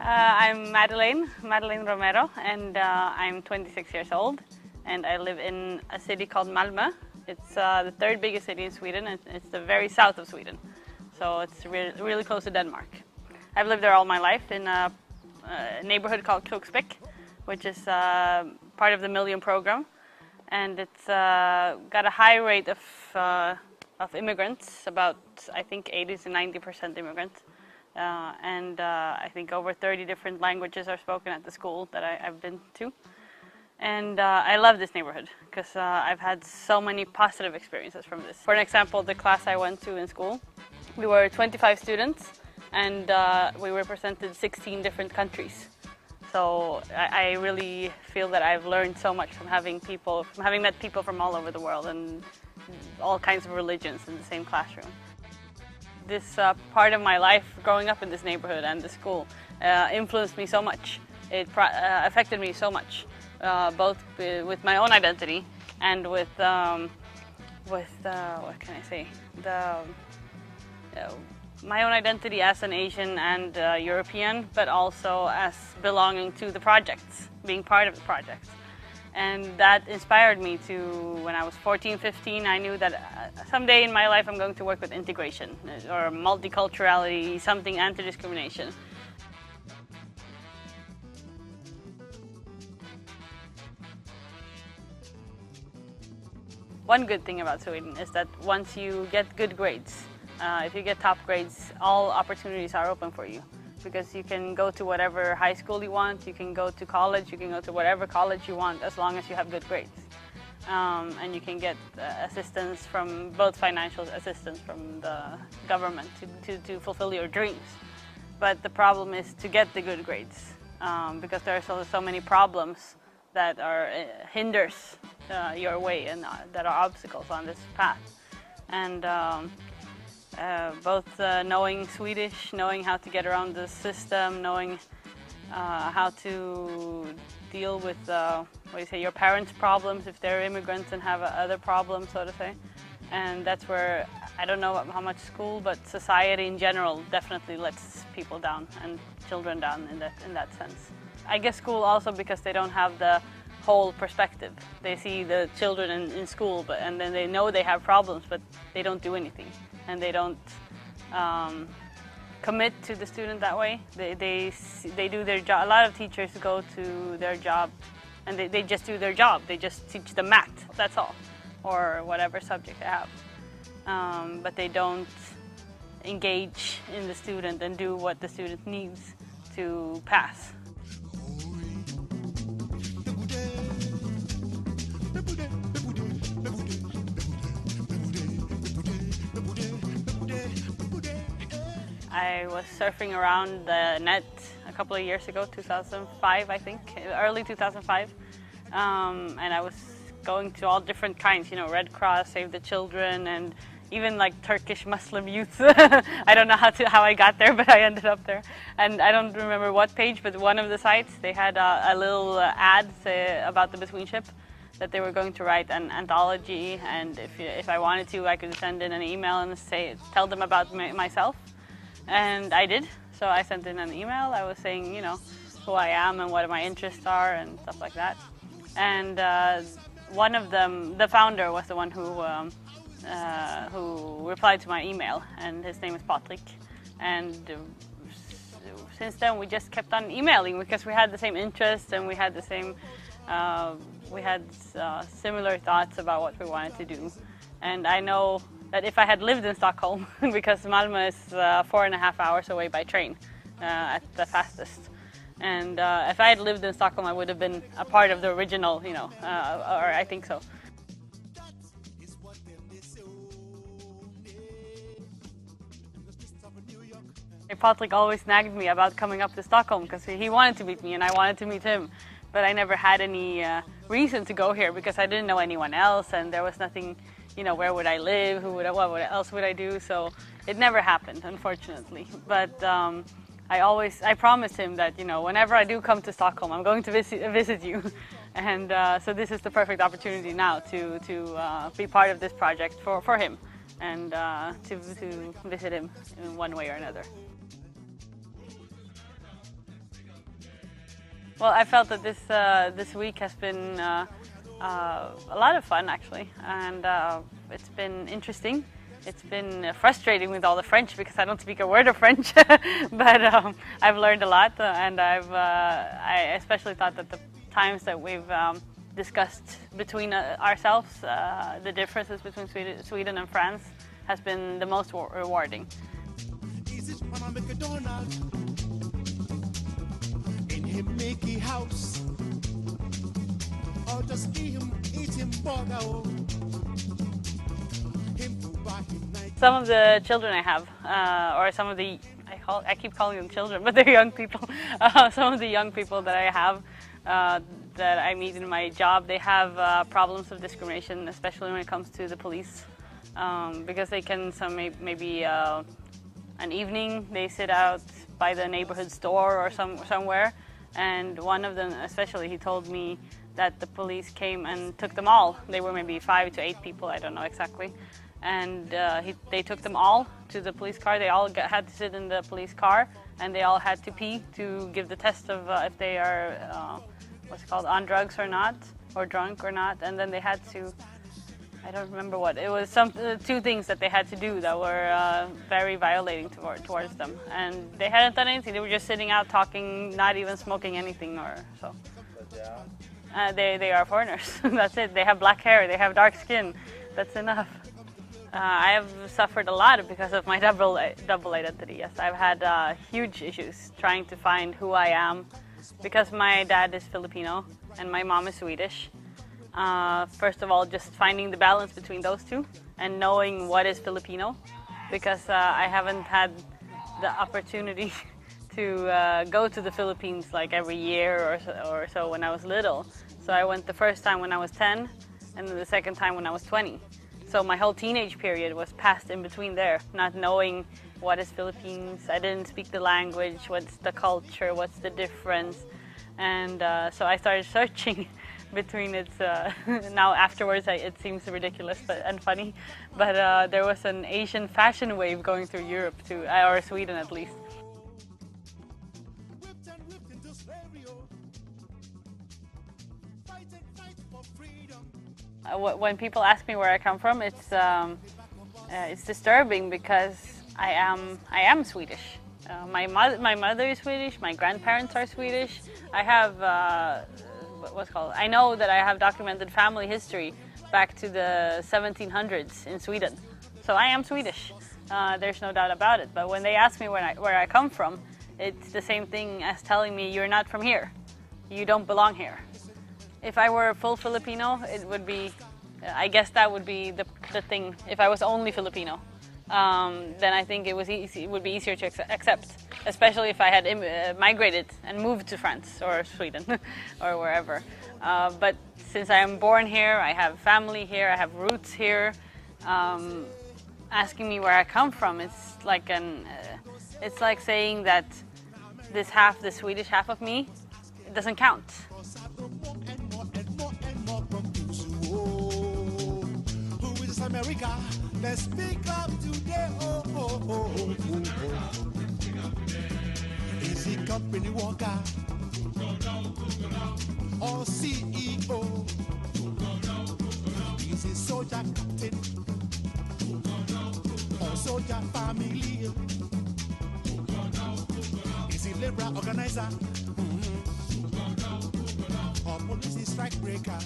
I'm Madeleine Romero, and I'm 26 years old, and I live in a city called Malmö. It's the third biggest city in Sweden, and it's the very south of Sweden, so it's really close to Denmark. I've lived there all my life in a neighborhood called Kroksbäck, which is part of the Million program, and it's got a high rate of immigrants, about I think 80 to 90% immigrants. And I think over 30 different languages are spoken at the school that I've been to. And I love this neighborhood because I've had so many positive experiences from this. For an example, the class I went to in school, we were 25 students and we represented 16 different countries. So I really feel that I've learned so much from having met people from all over the world and all kinds of religions in the same classroom. This part of my life growing up in this neighborhood and the school influenced me so much. It affected me so much, both with my own identity and with what can I say, my own identity as an Asian and European, but also as belonging to the projects, being part of the projects. And that inspired me to, when I was 14, 15, I knew that someday in my life I'm going to work with integration or multiculturality, something anti-discrimination. One good thing about Sweden is that once you get good grades, if you get top grades, all opportunities are open for you. Because you can go to whatever high school you want, you can go to college, you can go to whatever college you want as long as you have good grades. And you can get assistance from, both financial assistance from the government to fulfill your dreams. But the problem is to get the good grades because there are so many problems that are hinders your way and that are obstacles on this path. And both knowing Swedish, knowing how to get around the system, knowing how to deal with your parents' problems if they're immigrants and have other problems, so to say. And that's where, I don't know how much school, but society in general definitely lets people down and children down in that sense. I guess school also because they don't have the whole perspective. They see the children in school, and then they know they have problems, but they don't do anything. And they don't commit to the student that way. They do their job. A lot of teachers go to their job and they just do their job. They just teach the math, that's all, or whatever subject they have. But they don't engage in the student and do what the student needs to pass. I was surfing around the net a couple of years ago, 2005 I think, early 2005, and I was going to all different kinds, Red Cross, Save the Children, and even like Turkish Muslim youth. I don't know how I got there, but I ended up there. And I don't remember what page, but one of the sites, they had a little ad about the Betweenship, that they were going to write an anthology, and if I wanted to, I could send in an email and tell them about myself. And I did. So I sent in an email. I was saying, who I am and what my interests are and stuff like that. And one of them, the founder, was the one who replied to my email, and his name is Patrick. And since then, we just kept on emailing because we had the same interests and we had the same, similar thoughts about what we wanted to do. And I know that if I had lived in Stockholm, because Malmö is 4.5 hours away by train at the fastest, and if I had lived in Stockholm, I would have been a part of the original, or I think so. Patrick always nagged me about coming up to Stockholm because he wanted to meet me and I wanted to meet him, but I never had any reason to go here because I didn't know anyone else and there was nothing. Where would I live? What else would I do? So it never happened, unfortunately. But I promised him that whenever I do come to Stockholm, I'm going to visit you, and so this is the perfect opportunity now to be part of this project for him, and to visit him in one way or another. Well, I felt that this week has been a lot of fun actually, and it's been interesting. It's been frustrating with all the French because I don't speak a word of French, but I've learned a lot, and I especially thought that the times that we've discussed between ourselves, the differences between Sweden and France, has been the most rewarding. Some of the children I have, or some of the, I keep calling them children, but they're young people. Some of the young people that I have, that I meet in my job, they have problems of discrimination, especially when it comes to the police, because they can, maybe an evening they sit out by the neighborhood store or somewhere, and one of them especially, he told me that the police came and took them all. They were maybe 5 to 8 people, I don't know exactly. And they took them all to the police car. They all had to sit in the police car, and they all had to pee to give the test of if they are, what's it called, on drugs or not, or drunk or not. And then they had to, I don't remember what, it was two things that they had to do that were very violating towards them. And they hadn't done anything, they were just sitting out talking, not even smoking anything or so. They are foreigners, that's it. They have black hair, they have dark skin, that's enough. I have suffered a lot because of my double identity. Yes, I've had huge issues trying to find who I am, because my dad is Filipino and my mom is Swedish. First of all, just finding the balance between those two and knowing what is Filipino, because I haven't had the opportunity to go to the Philippines like every year or so when I was little. So I went the first time when I was 10, and then the second time when I was 20. So my whole teenage period was passed in between there, not knowing what is Philippines. I didn't speak the language, what's the culture, what's the difference. And so I started searching between its, now afterwards it seems ridiculous and funny, but there was an Asian fashion wave going through Europe too, or Sweden at least. When people ask me where I come from, it's disturbing because I am Swedish. My mother is Swedish. My grandparents are Swedish. I have I know that I have documented family history back to the 1700s in Sweden. So I am Swedish. There's no doubt about it. But when they ask me where I come from, it's the same thing as telling me you're not from here. You don't belong here. If I were full Filipino, it would be, I guess that would be the thing. If I was only Filipino, then I think it would be easier to accept, especially if I had migrated and moved to France or Sweden or wherever. But since I am born here, I have family here, I have roots here, asking me where I come from, it's like saying that the Swedish half of me, it doesn't count. America, let's speak up today. Is he company worker or CEO? Is he soldier captain or soldier family? Is he labor organizer or police strike breaker?